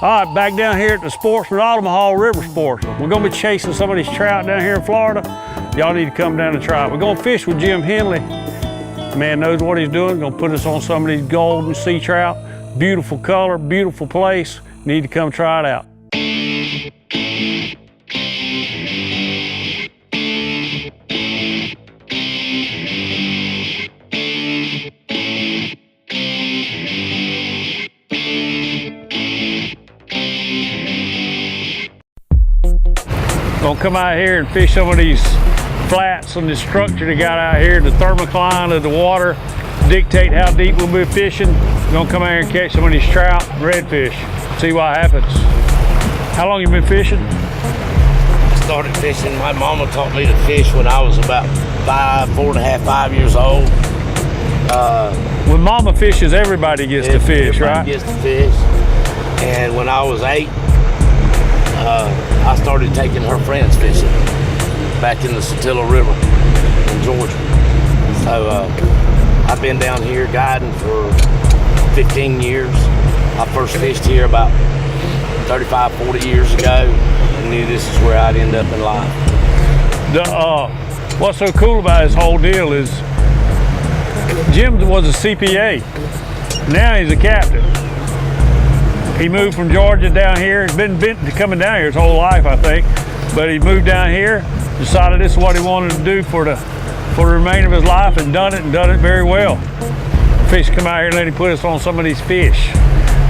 All right, back down here at the Sportsman, Altamaha River Sportsman. We're gonna be chasing some of these trout down here in Florida. Y'all need to come down and try it. We're gonna fish with Jim Henley. The man knows what he's doing. Gonna put us on some of these golden sea trout. Beautiful color, beautiful place. Need to come try it out. Gonna come out here and fish some of these flats and the structure they got out here. The thermocline of the water dictate how deep we'll be fishing. We're gonna come out here and catch some of these trout and redfish. See what happens. How long you been fishing? I started fishing. My mama taught me to fish when I was about 5 years old. When mama fishes, everybody gets to fish, right? Gets to fish. And when I was 8, I started taking her friends fishing back in the Satilla River in Georgia. So I've been down here guiding for 15 years. I first fished here about 35, 40 years ago and knew this is where I'd end up in life. What's so cool about this whole deal is Jim was a CPA. Now he's a captain. He moved from Georgia down here. He's been coming down here his whole life, I think. But he moved down here, decided this is what he wanted to do for the remainder of his life, and done it very well. Fish come out here and let him put us on some of these fish.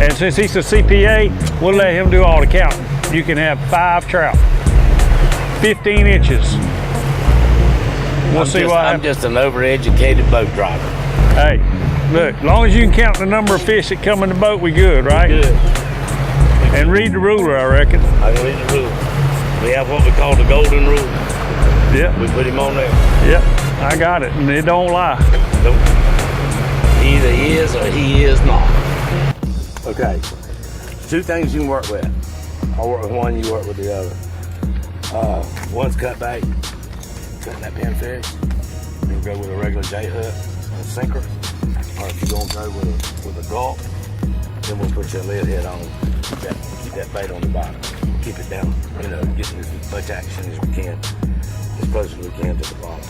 And since he's a CPA, we'll let him do all the counting. You can have 5 trout, 15 inches. We'll see what happens. I'm just an overeducated boat driver. Hey, look, as long as you can count the number of fish that come in the boat, we good, right? We good. And read the ruler, I reckon. I can read the ruler. We have what we call the golden rule. Yeah. We put him on there. Yep, I got it, and it don't lie. Nope. He either is or he is not. Okay, 2 things you can work with. I work with one, you work with the other. One's cut bait, cutting that pinfish. You'll go with a regular J hook, a sinker, or if you're gonna go with a gulp, then we'll put your lead head on. Keep that bait on the bottom. Keep it down, getting as much action as we can, as close as we can to the bottom.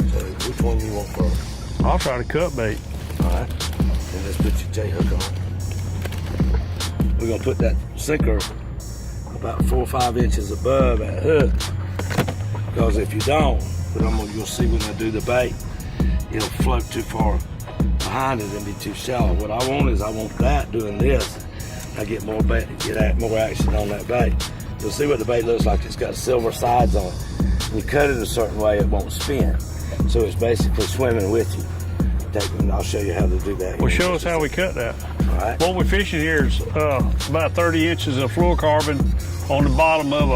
So which one you want first? I'll try the cut bait. All right, then let's put your J hook on. We're gonna put that sinker about 4 or 5 inches above that hook, because if you don't, you'll see when I do the bait, it'll float too far behind it and be too shallow. What I want is that doing this. I get more bait, more action on that bait. You'll see what the bait looks like. It's got silver sides on it. When you cut it a certain way, it won't spin. So it's basically swimming with you. I'll show you how to do that. Well, show us how we cut that. All right. What we're fishing here is about 30 inches of fluorocarbon on the bottom of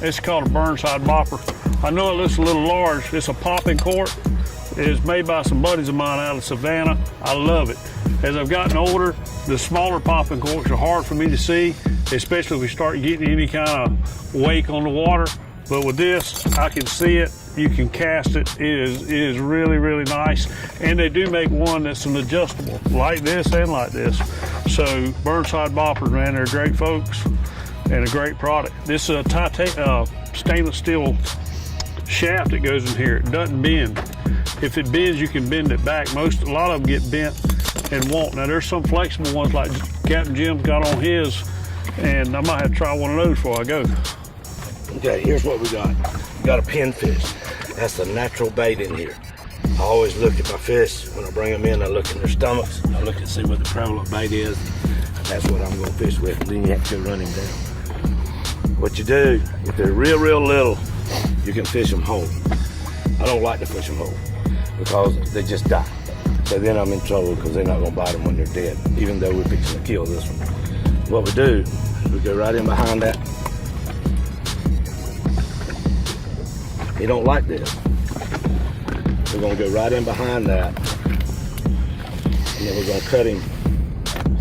it's called a Burnside bopper. I know it looks a little large. It's a popping cork. It is made by some buddies of mine out of Savannah. I love it. As I've gotten older, the smaller popping corks are hard for me to see, especially if we start getting any kind of wake on the water. But with this, I can see it. You can cast it. It is really, really nice. And they do make one that's an adjustable, like this and like this. So Burnside boppers, man, they're great folks and a great product. This is a stainless steel shaft that goes in here. It doesn't bend. If it bends, you can bend it back. A lot of them get bent and won't. Now there's some flexible ones like Captain Jim's got on his, and I might have to try one of those before I go. Okay, here's what we got. We got a pinfish. That's a natural bait in here. I always look at my fish when I bring them in. I look in their stomachs. I look and see what the prevalent bait is. And that's what I'm going to fish with. And then you have to go run him down. What you do, if they're real, real little, you can fish them whole. I don't like to fish them whole because they just die. So then I'm in trouble because they're not going to bite them when they're dead, even though we're fixing to kill this one. What we do is we go right in behind that. He don't like this. We're gonna go right in behind that, and then we're gonna cut him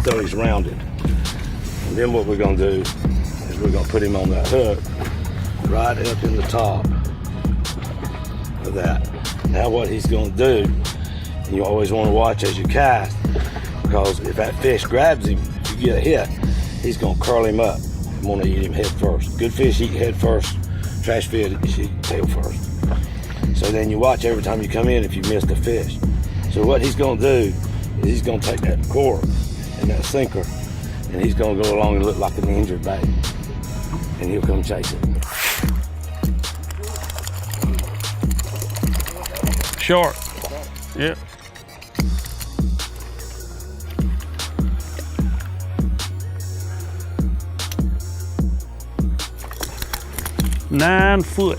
so he's rounded. And then what we're gonna do is we're gonna put him on that hook right up in the top of that. Now what he's gonna do, and you always wanna watch as you cast, because if that fish grabs him, if you get hit, he's gonna curl him up and wanna eat him head first. Good fish eat head first, trash fish eat tail first. So then you watch every time you come in if you missed a fish. So what he's gonna do is he's gonna take that cord and that sinker and he's gonna go along and look like an injured bait. And he'll come chase it. Short. Yep. $9 foot.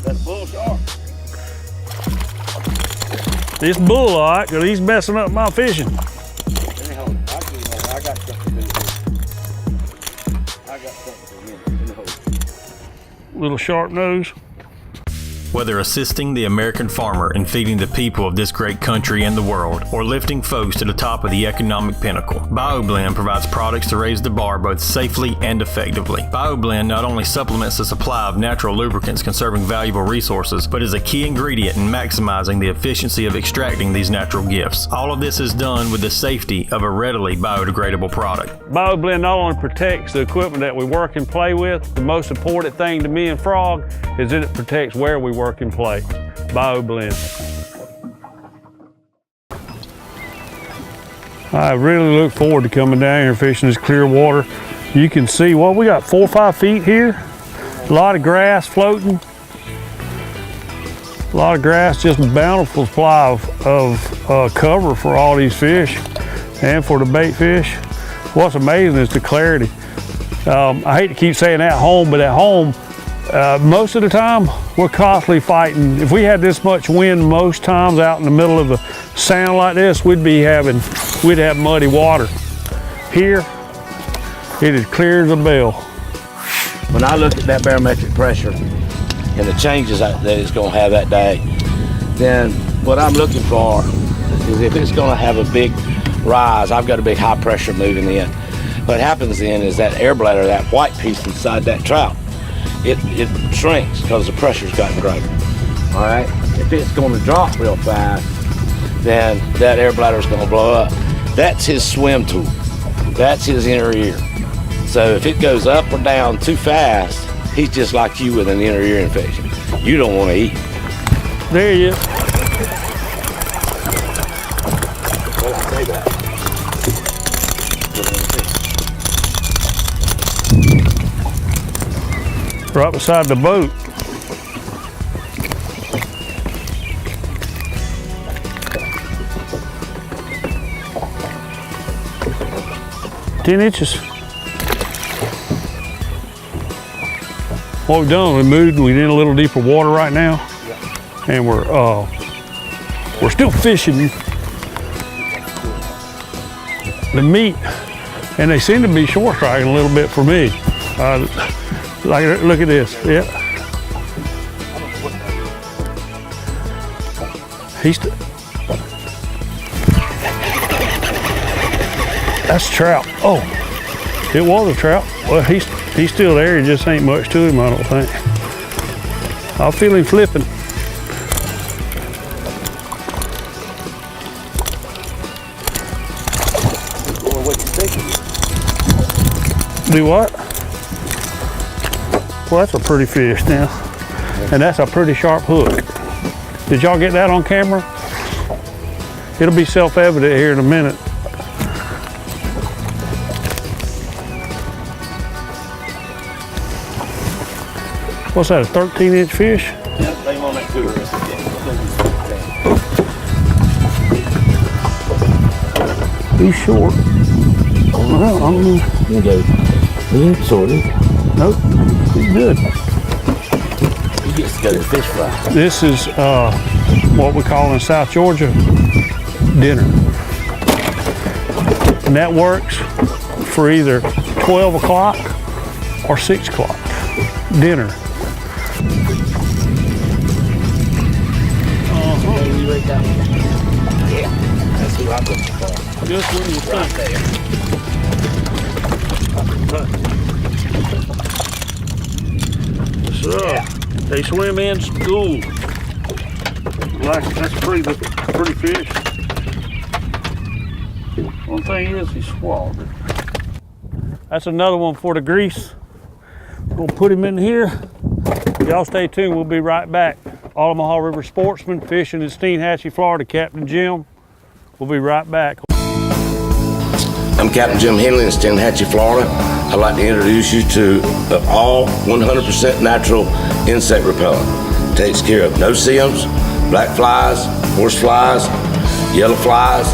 That's bull shark. This bull, all right, because he's messing up my fishing. Let me hold it. I got something to do. I got something to do. Let me hold it. Little sharp nose. Whether assisting the American farmer in feeding the people of this great country and the world, or lifting folks to the top of the economic pinnacle, BioBlend provides products to raise the bar both safely and effectively. BioBlend not only supplements the supply of natural lubricants conserving valuable resources, but is a key ingredient in maximizing the efficiency of extracting these natural gifts. All of this is done with the safety of a readily biodegradable product. BioBlend not only protects the equipment that we work and play with, the most important thing to me and Frog is that it protects where we work and play. BioBlend. I really look forward to coming down here and fishing this clear water. You can see, well, we got 4 or 5 feet here. A lot of grass floating. A lot of grass, just a bountiful supply of cover for all these fish and for the bait fish. What's amazing is the clarity. I hate to keep saying at home, but at home, most of the time, we're constantly fighting. If we had this much wind most times out in the middle of a sound like this, we'd have muddy water. Here, it is clear as a bell. When I look at that barometric pressure and the changes that it's gonna have that day, then what I'm looking for is if it's gonna have a big rise, I've got a big high pressure moving in. What happens then is that air bladder, that white piece inside that trout, it shrinks because the pressure's gotten greater. All right? If it's going to drop real fast, then that air bladder's going to blow up. That's his swim tool. That's his inner ear. So if it goes up or down too fast, he's just like you with an inner ear infection. You don't want to eat. There you go. Well, I say that. Right beside the boat. $10 inches. What we've done, we moved and we're in a little deeper water right now. And we're still fishing the meat, and they seem to be short striking a little bit for me. Like, look at this, yeah. That's a trout. Oh, it was a trout. Well, he's still there. It just ain't much to him, I don't think. I feel him flipping. Well, what you thinking? Do what? Well, that's a pretty fish now. And that's a pretty sharp hook. Did y'all get that on camera? It'll be self-evident here in a minute. What's that, a 13-inch fish? Yeah, lay him on that cooler. He's short. Well, I mean, You go. Yeah, sort of. nope, he's good. He gets to go to the fish fry. This is what we call in South Georgia dinner. And that works for either 12 o'clock or 6 o'clock. Dinner. Yeah, that's who I'm looking for. Just what you Right there. So, they swim in school. That's a pretty fish. One thing is he swallowed it. That's another one for the grease. We'll put him in here. Y'all stay tuned, we'll be right back. Altamaha River Sportsman, fishing in Steinhatchie, Florida, Captain Jim. We'll be right back. I'm Captain Jim Henley in Steinhatchie, Florida. I'd like to introduce you to all 100% natural insect repellent. Takes care of no-see-ums, black flies, horse flies, yellow flies.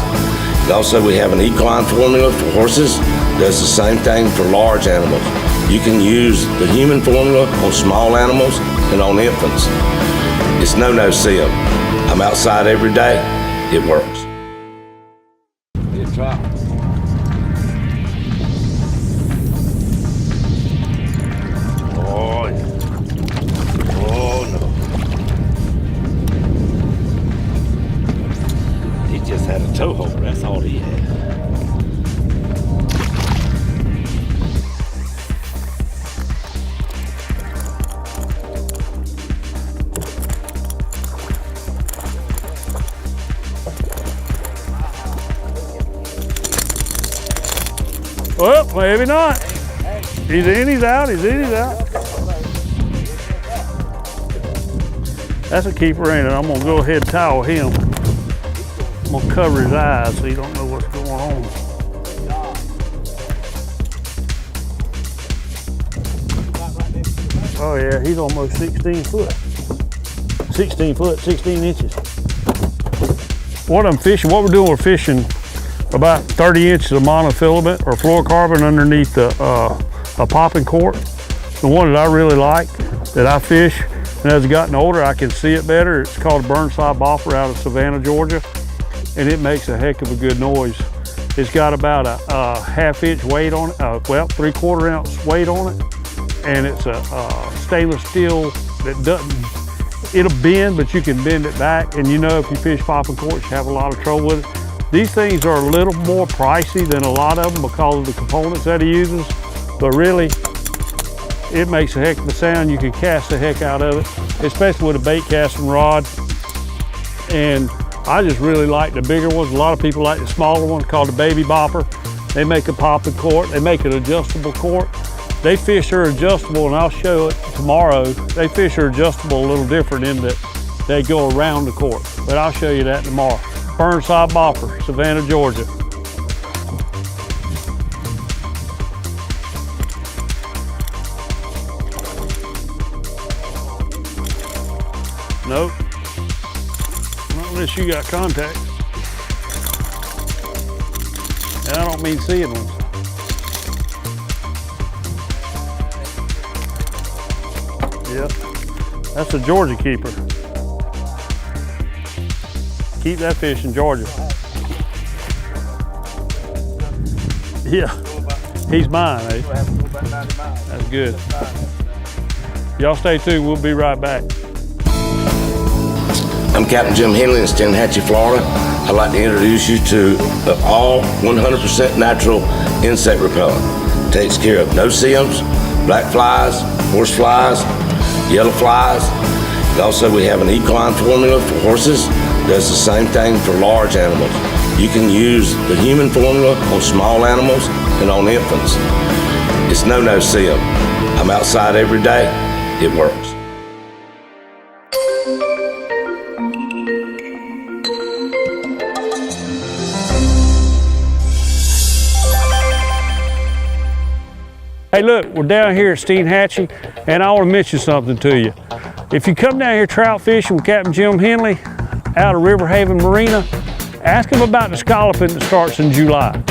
Also, we have an equine formula for horses. Does the same thing for large animals. You can use the human formula on small animals and on infants. It's no-see-um. I'm outside every day. It works. Good try. Just had a toe holder, that's all he had. Well, maybe not. He's in, he's out, he's in, he's out. That's a keeper, ain't it? I'm gonna go ahead and towel him. I'm gonna cover his eyes so you don't know what's going on. Oh yeah, he's almost 16 foot. 16 foot, 16 inches. What I'm fishing, what we're doing, we're fishing about 30 inches of monofilament or fluorocarbon underneath a popping cork. The one that I really like, that I fish, and as I've gotten older, I can see it better. It's called a Burnside Bopper out of Savannah, Georgia. And it makes a heck of a good noise. It's got about a half-inch weight on it, well, 3/4 ounce weight on it, and it's a stainless steel that doesn't, it'll bend, but you can bend it back, and you know if you fish popping corks, you have a lot of trouble with it. These things are a little more pricey than a lot of them because of the components that he uses, but really, it makes a heck of a sound. You can cast the heck out of it, especially with a bait casting rod. And I just really like the bigger ones. A lot of people like the smaller ones called the baby bopper. They make a popping cork. They make an adjustable cork. They fish are adjustable, and I'll show it tomorrow. They fish are adjustable a little different in that they go around the cork, but I'll show you that tomorrow. Burnside Bopper, Savannah, Georgia. Nope. Not unless you got contacts. And I don't mean seeing ones. Yep. That's a Georgia keeper. Keep that fish in Georgia. Yeah. He's mine, eh? That's good. Y'all stay tuned. We'll be right back. I'm Captain Jim Henley in Steinhatchie, Florida. I'd like to introduce you to all 100% natural insect repellent. Takes care of no-see-ums, black flies, horse flies, yellow flies. Also, we have an equine formula for horses. Does the same thing for large animals. You can use the human formula on small animals and on infants. It's no-see-um. I'm outside every day. It works. Hey look, we're down here at Steinhatchie, and I want to mention something to you. If you come down here trout fishing with Captain Jim Henley out of River Haven Marina, ask him about the scalloping that starts in July.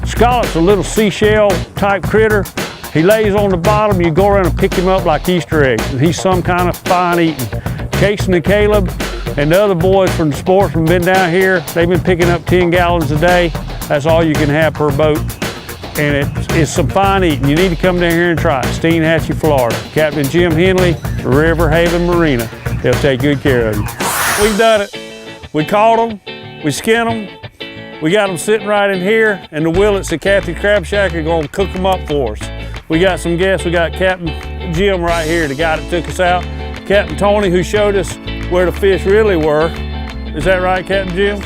Scallop's a little seashell type critter. He lays on the bottom, you go around and pick him up like Easter eggs, and he's some kind of fine eating. Casey and Caleb and the other boys from the Sportsman been down here. They've been picking up 10 gallons a day. That's all you can have per boat. And it's some fine eating. You need to come down here and try it. Steinhatchie, Florida. Captain Jim Henley, River Haven Marina. They'll take good care of you. We've done it. We caught them, we skinned them, we got them sitting right in here, and the Willets at Kathy Crab Shack are gonna cook them up for us. We got some guests. We got Captain Jim right here, the guy that took us out. Captain Tony, who showed us where the fish really were. Is that right, Captain Jim?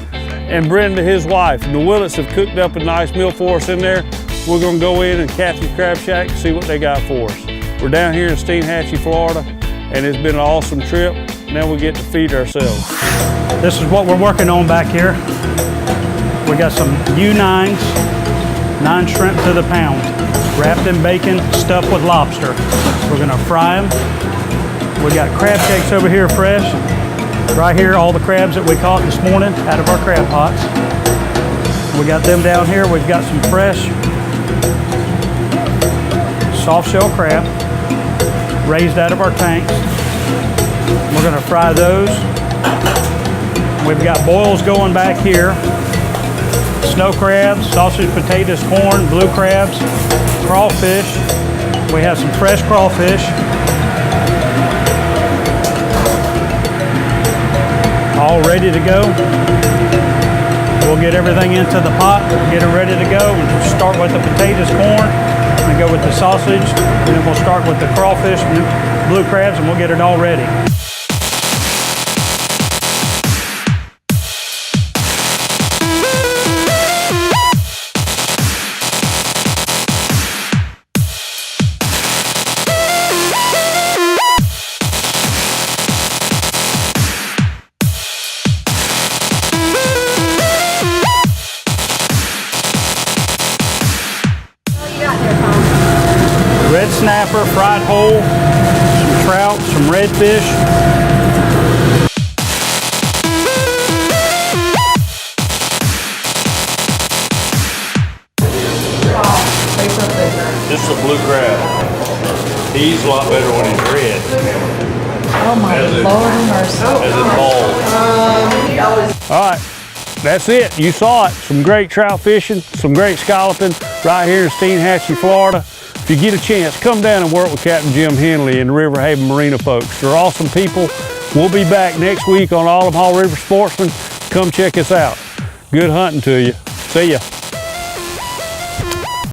and Brenda, his wife. And the Willets have cooked up a nice meal for us in there. We're gonna go in and Kathy's Crab Shack and see what they got for us. We're down here in Steinhatchie, Florida, and it's been an awesome trip. Now we get to feed ourselves. This is what we're working on back here. We got some U9s, 9 shrimp to the pound, wrapped in bacon, stuffed with lobster. We're gonna fry them. We got crab cakes over here fresh. Right here, all the crabs that we caught this morning out of our crab pots. We got them down here. We've got some fresh soft shell crab raised out of our tanks. We're gonna fry those. We've got boils going back here. Snow crabs, sausage, potatoes, corn, blue crabs, crawfish. We have some fresh crawfish. All ready to go. We'll get everything into the pot, get it ready to go. We'll start with the potatoes, corn, and go with the sausage, and then we'll start with the crawfish and the blue crabs, and we'll get it all ready. Red snapper, fried whole, some trout, some redfish. This is a blue crab. He's a lot better when he's red. Oh my Lord have mercy. As in bald. All right, that's it. You saw it. Some great trout fishing, some great scalloping right here in Steinhatchie, Florida. If you get a chance, come down and work with Captain Jim Henley and the River Haven Marina folks. They're awesome people. We'll be back next week on Altamaha River Sportsman. Come check us out. Good hunting to you. See ya.